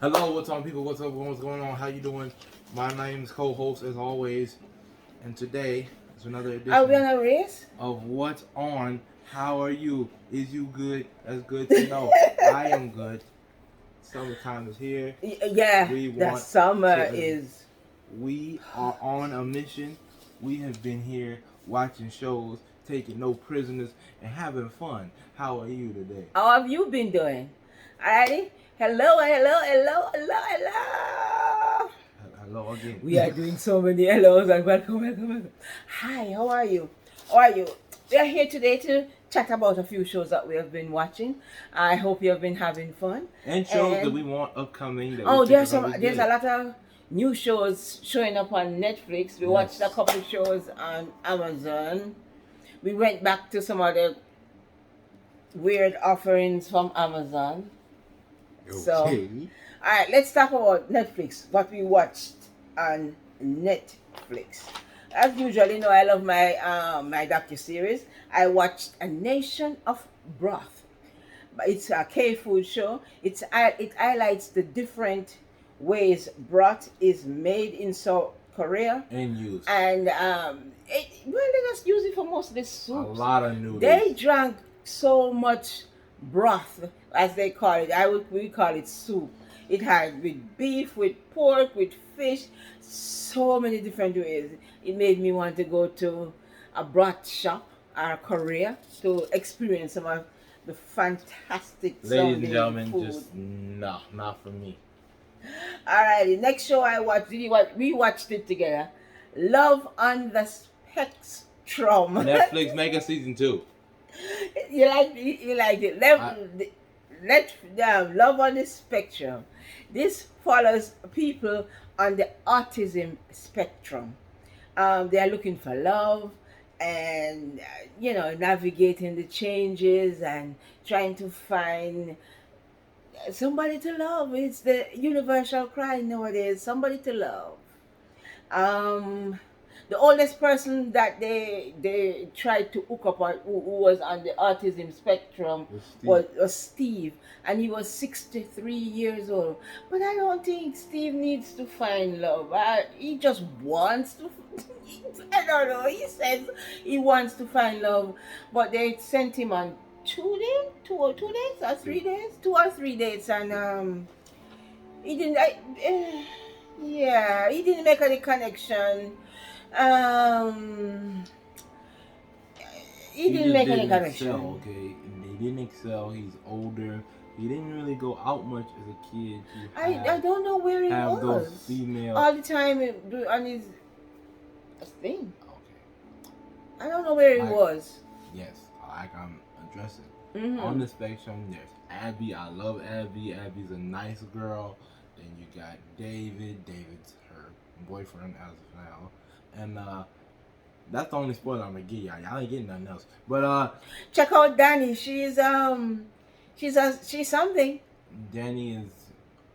Hello, what's on, people? What's up? What's going on? How you doing? My name's co-host as always, and today is another Are we on edition a race? of What's On. How are you? Is you good? That's good to know. I am good. Summertime is here. Yeah, We the want summer to. is. We are on a mission. We have been here watching shows, taking no prisoners, and having fun. How are you today? How have you been doing? Alrighty. Hello, hello, hello, hello, hello. Hello again. We are doing so many hellos and welcome, welcome, welcome. Hi, how are you? How are you? We are here today to chat about a few shows that we have been watching. I hope you have been having fun. And shows that we want upcoming. That Oh, we there's think are there's good. a lot of new shows showing up on Netflix. We watched a couple of shows on Amazon. We went back to some of the weird offerings from Amazon. Okay. So, all right, let's talk about Netflix. What we watched on Netflix. As usual, you know, I love my my docu series. I watched A Nation of Broth. It's a K-food show. It highlights the different ways broth is made in South Korea and used. And they just use it for mostly soups. A lot of noodles. They drank so much broth, as they call it. We call it soup. It had with beef, with pork, with fish, so many different ways. It made me want to go to a broth shop or Korea to experience some of the fantastic Ladies and gentlemen, food. just no, not for me. Alrighty, next show I watched, we watched it together. Love on the Spectrum. Netflix make a season 2. You like it. Love on the Spectrum. This follows people on the autism spectrum. They are looking for love and navigating the changes and trying to find somebody to love. It's the universal cry nowadays. Somebody to love. The oldest person that they tried to hook up on, who was on the autism spectrum, was Steve, and he was 63 years old. But I don't think Steve needs to find love. He just wants to. I don't know. He says he wants to find love, but they sent him on 2 days, 2 or 3 days, 2 or 3 days, and he didn't. Yeah, he didn't make any connection. He didn't make any connection. Excel, okay, he didn't excel. He's older. He didn't really go out much as a kid. I don't know where he was. Those female all the time on his thing. Okay. I don't know where he was. Yes, like I'm addressing. On the spectrum, there's Abby. I love Abby. Abby's a nice girl. Then you got David. David's her boyfriend as of now. And that's the only spoiler I'm gonna give y'all. Y'all ain't getting nothing else. But check out Danny. She's something. Danny is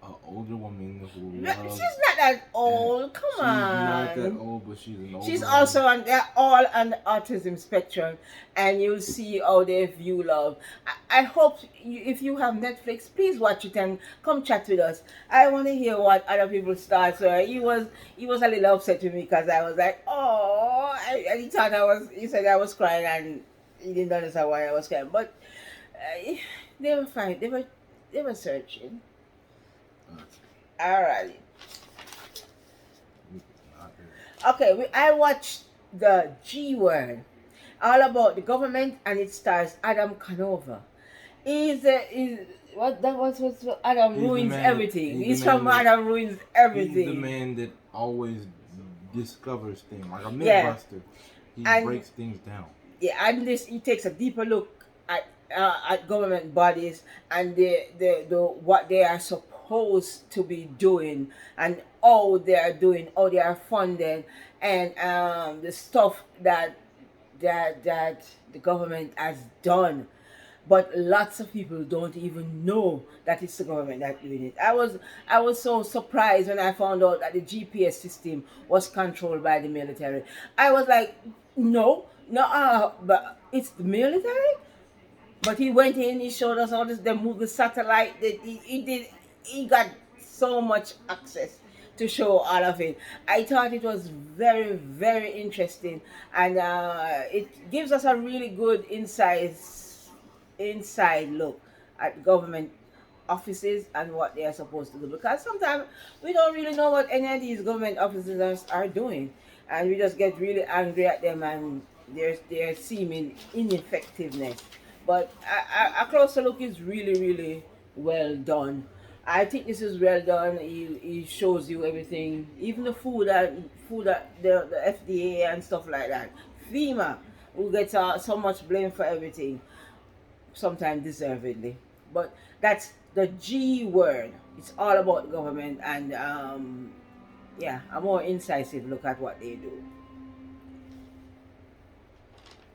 an older woman who loves. She's not that old. Come on. She's not that old, but she's an older. She's also on. They're all on the autism spectrum, and you'll see how they view love. I hope if you have Netflix, please watch it and come chat with us. I want to hear what other people's thoughts were. He was a little upset with me because I was like, oh, and he thought he said I was crying, and he didn't understand why I was crying. But they were fine. They were searching. Alrighty. Okay, I watched the G Word, all about the government, and it stars Adam Canova. What Adam Ruins Everything. He's from Adam Ruins Everything. He's the man that always discovers things, like a Mythbuster. He breaks things down. Yeah, and he takes a deeper look at government bodies and the what they are supposed to be doing and how they are doing, how they are funded, and the stuff that the government has done. But lots of people don't even know that it's the government that's doing it. I was so surprised when I found out that the GPS system was controlled by the military. I was like, no, but it's the military. But he went in, he showed us all this. They moved the satellite. He got so much access to show all of it. I thought it was very, very interesting, and it gives us a really good inside look at government offices and what they are supposed to do, because sometimes we don't really know what any of these government officers are doing, and we just get really angry at them and their seeming ineffectiveness. But a closer look is really, really well done. I think this is well done. He shows you everything, even the food that the FDA and stuff like that. FEMA, who gets so much blame for everything, sometimes deservedly. But that's the G word. It's all about government, and yeah, a more incisive look at what they do.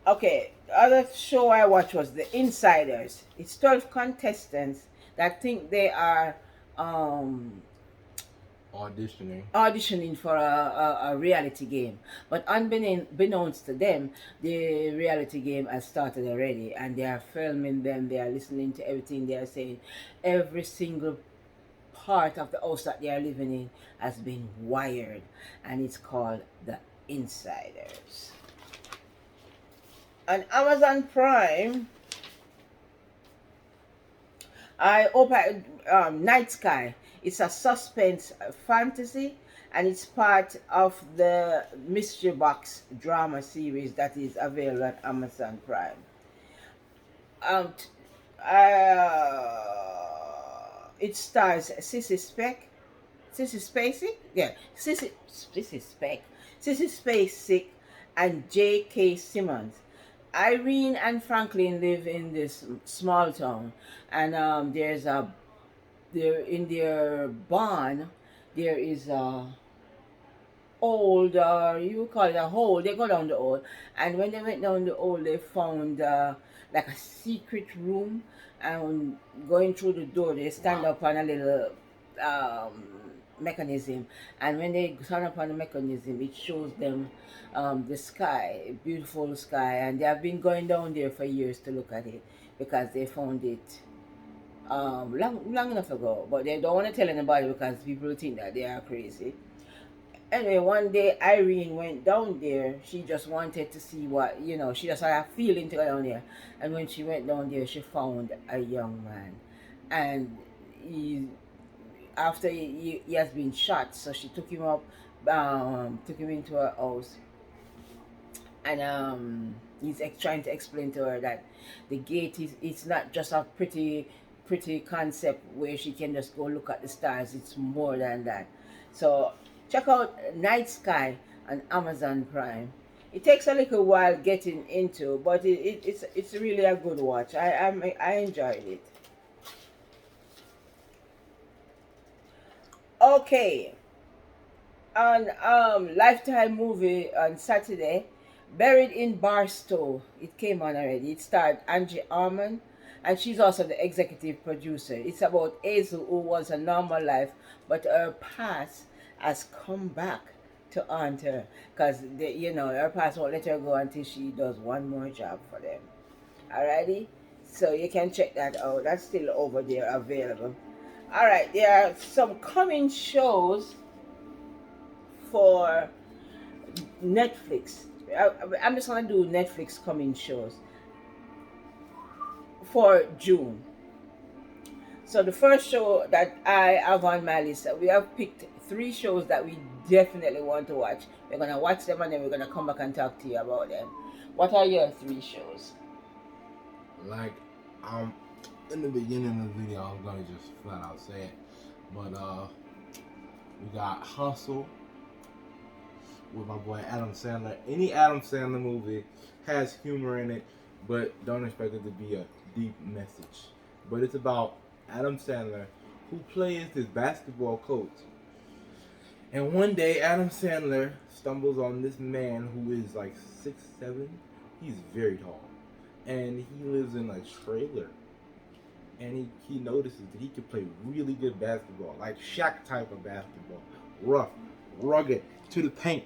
Okay, the other show I watched was The Insiders. It's 12 contestants that think they are um, auditioning for a reality game. But unbeknownst to them, the reality game has started already, and they are filming them, they are listening to everything they are saying. Every single part of the house that they are living in has been wired, and it's called The Insiders. On Amazon Prime, I opened Night Sky. It's a suspense fantasy, and it's part of the Mystery Box drama series that is available on Amazon Prime. Um, it stars Sissy Spacek, yeah, Sissy Spacek, and J.K. Simmons. Irene and Franklin live in this small town, and there in their barn there is a old, you call it a hole. They go down the hole, and when they went down the hole, they found like a secret room. And going through the door, they stand up on a little um, mechanism, and when they stand up on the mechanism, it shows them the sky, beautiful sky, and they have been going down there for years to look at it because they found it long enough ago, but they don't want to tell anybody because people think that they are crazy. Anyway, one day Irene went down there. She just wanted to see what, she just had a feeling to go down there. And when she went down there, she found a young man. And he, after he has been shot, so she took him up, took him into her house. And he's trying to explain to her that the gate is, it's not just a pretty concept where she can just go look at the stars. It's more than that. So check out Night Sky on Amazon Prime. It takes a little while getting into, but it's really a good watch. I enjoyed it. Okay, on Lifetime movie on Saturday, Buried in Barstow. It came on already. It starred Angie Armand, and she's also the executive producer. It's about Hazel, who was a normal life, but her past has come back to haunt her because her past won't let her go until she does one more job for them. Alrighty, so you can check that out. That's still over there available. Alright, there are some coming shows for Netflix. I'm just gonna do Netflix coming shows for June. So the first show that I have on my list, we have picked 3 shows that we definitely want to watch. We're gonna watch them and then we're gonna come back and talk to you about them. What are your 3 shows? Like, in the beginning of the video, I'm gonna just flat out say it, but we got Hustle with my boy Adam Sandler. Any Adam Sandler movie has humor in it, but don't expect it to be a deep message. But it's about Adam Sandler, who plays this basketball coach. And one day, Adam Sandler stumbles on this man who is like 6'7". He's very tall, and he lives in a trailer. And he notices that he can play really good basketball, like Shaq type of basketball, rough, rugged, to the paint,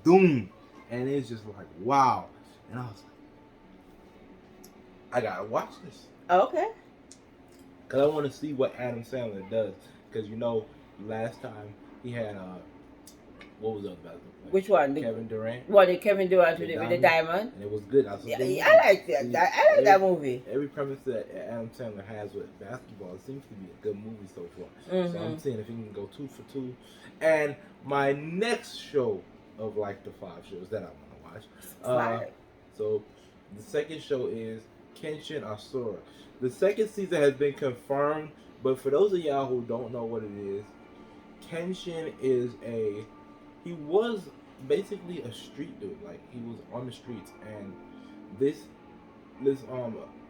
doom. And it's just like, wow. And I was like, I gotta watch this. Okay. Because I want to see what Adam Sandler does. Because, last time he had what was the other basketball player? Which one? Kevin Durant. What did Kevin Durant with the diamond? And it was good. That's a Yeah, good movie. I like that. See, I like that movie. Every premise that Adam Sandler has with basketball seems to be a good movie so far. So I'm seeing if he can go 2 for 2. And my next show of like the 5 shows that I want to watch. So the second show is Kenshin Asura. The second season has been confirmed, but for those of y'all who don't know what it is, Kenshin is he was basically a street dude. Like, he was on the streets, and this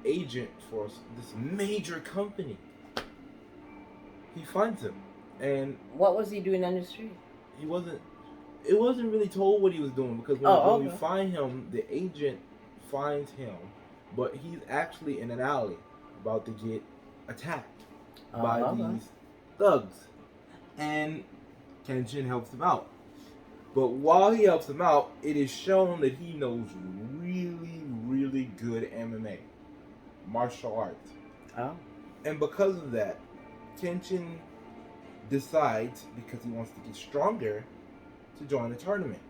agent for this major company, he finds him. And what was he doing on the street? It wasn't really told what he was doing, because when we find him, the agent finds him, but he's actually in an alley about to get attacked by these thugs, and Kenshin helps him out. But while he helps him out, it is shown that he knows really, really good MMA, martial arts. And because of that, Kenshin decides, because he wants to get stronger, to join the tournament.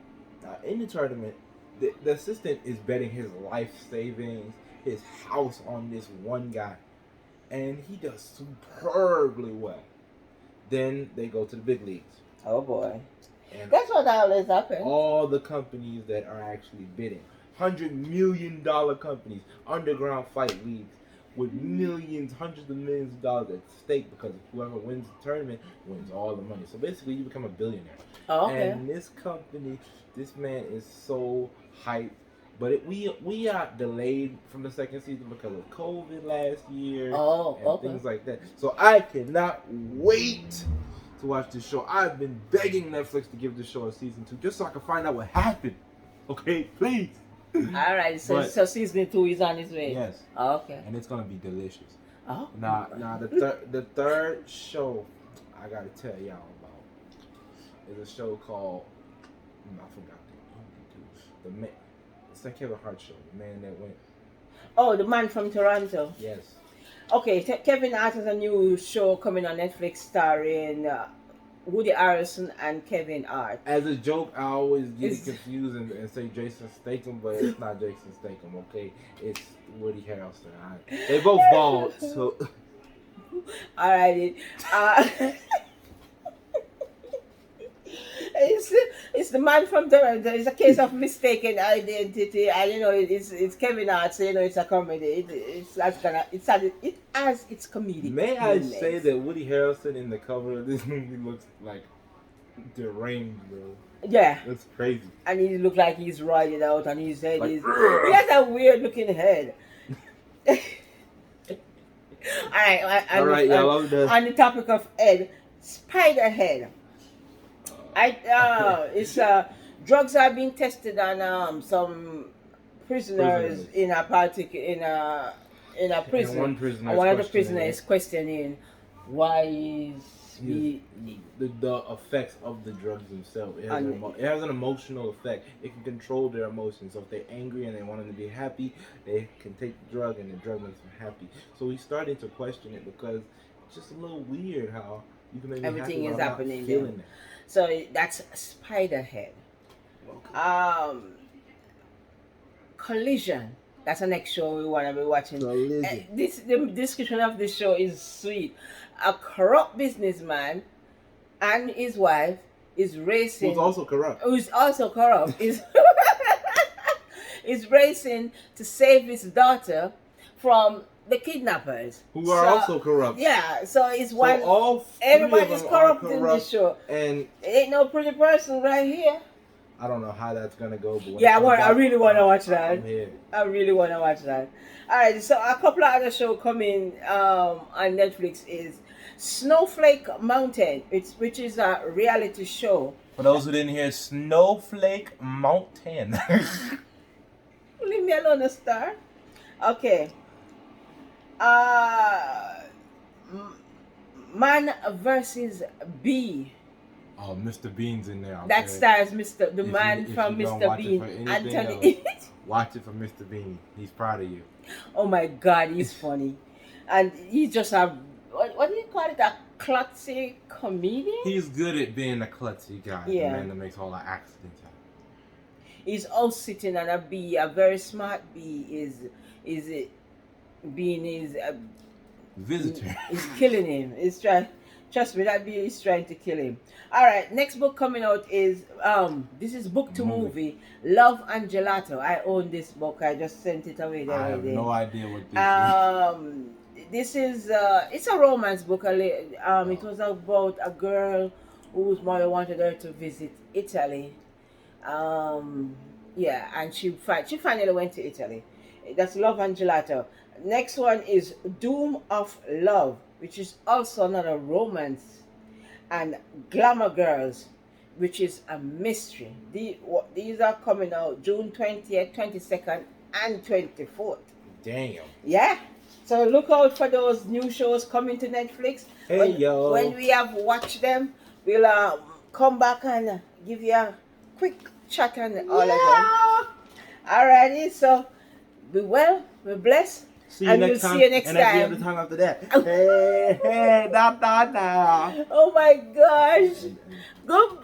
Now, in the tournament, the assistant is betting his life savings, his house on this one guy, and he does superbly well. Then they go to the big leagues. Oh boy. And that's what always happens. All the companies that are actually bidding, $100 million companies, underground fight leagues with millions, hundreds of millions of dollars at stake, because whoever wins the tournament wins all the money. So basically, you become a billionaire. And this company, this man is so hyped. But we got delayed from the second season because of COVID last year and things like that. So I cannot wait to watch this show. I've been begging Netflix to give this show a season 2 just so I can find out what happened. Okay, please. Alright, so season 2 is on its way. Yes. Okay. And it's gonna be delicious. Now the third show I gotta tell y'all about is a show called I forgot the man. It's the Kevin Hart show. The man that went. Oh, the man from Toronto. Yes. Okay, Kevin Hart has a new show coming on Netflix starring Woody Harrelson and Kevin Hart. As a joke, I always get it confused and say Jason Statham, but it's not Jason Statham, okay? It's Woody Harrelson. They both bald, so... Alrighty. It's the man from Toronto. It's a case of mistaken identity, and it's Kevin Hart, so it's a comedy. It has its comedic. May I say that Woody Harrelson in the cover of this movie looks like deranged, bro? Yeah, that's crazy. And he looks like he's riding out, and his head he has a weird looking head. All right, y'all. On the topic of head, spider head. Drugs are being tested on some prisoners in a particular in a prison. And one of the prisoners is questioning why is the effects of the drugs themselves. It has an emotional effect. It can control their emotions. So if they're angry and they want them to be happy, they can take the drug and the drug makes them happy. So he started to question it because it's just a little weird how you can make everything is happening there. So that's Spiderhead. Collision. That's the next show we want to be watching. The description of this show is sweet. A corrupt businessman and his wife is racing. Who's also corrupt. Is racing to save his daughter from the kidnappers, who are also corrupt. Yeah, so it's one. So everybody's corrupt in this show, and ain't no pretty person right here. I don't know how that's gonna go, but I really want to watch that. I really want to watch that. All right, so a couple of other shows coming on Netflix is Snowflake Mountain, which is a reality show. For those who didn't hear, Snowflake Mountain. Leave me alone, a star. Okay. Man versus Bee. Oh, Mr. Bean's in there. That stars the man from Mr. Bean, Anthony. Watch it for Mr. Bean. He's proud of you. Oh my God, he's funny, and he's just a what do you call it? A klutzy comedian. He's good at being a klutzy guy. Yeah. The man that makes all the accidents happen. He's all sitting on a bee. A very smart bee is it being his Visitor. is killing him. He's trying. Trust me, that bee is trying to kill him. All right, next book coming out is this is book to movie, Love and Gelato. I own this book. I just sent it away the I other have day. no idea what this is. This is it's a romance book. It was about a girl whose mother wanted her to visit Italy. Yeah, and she finally went to Italy. That's Love and Gelato. Next one is Doom of Love, which is also another romance, and Glamour Girls, which is a mystery. These are coming out June 20th, 22nd, and 24th. Damn. Yeah. So look out for those new shows coming to Netflix. Hey, yo. When we have watched them, we'll come back and give you a quick chat on all of them. Alrighty, so be well, be blessed. See you next time. See you next and time. every other time after that. Hey, da. Oh my gosh. Go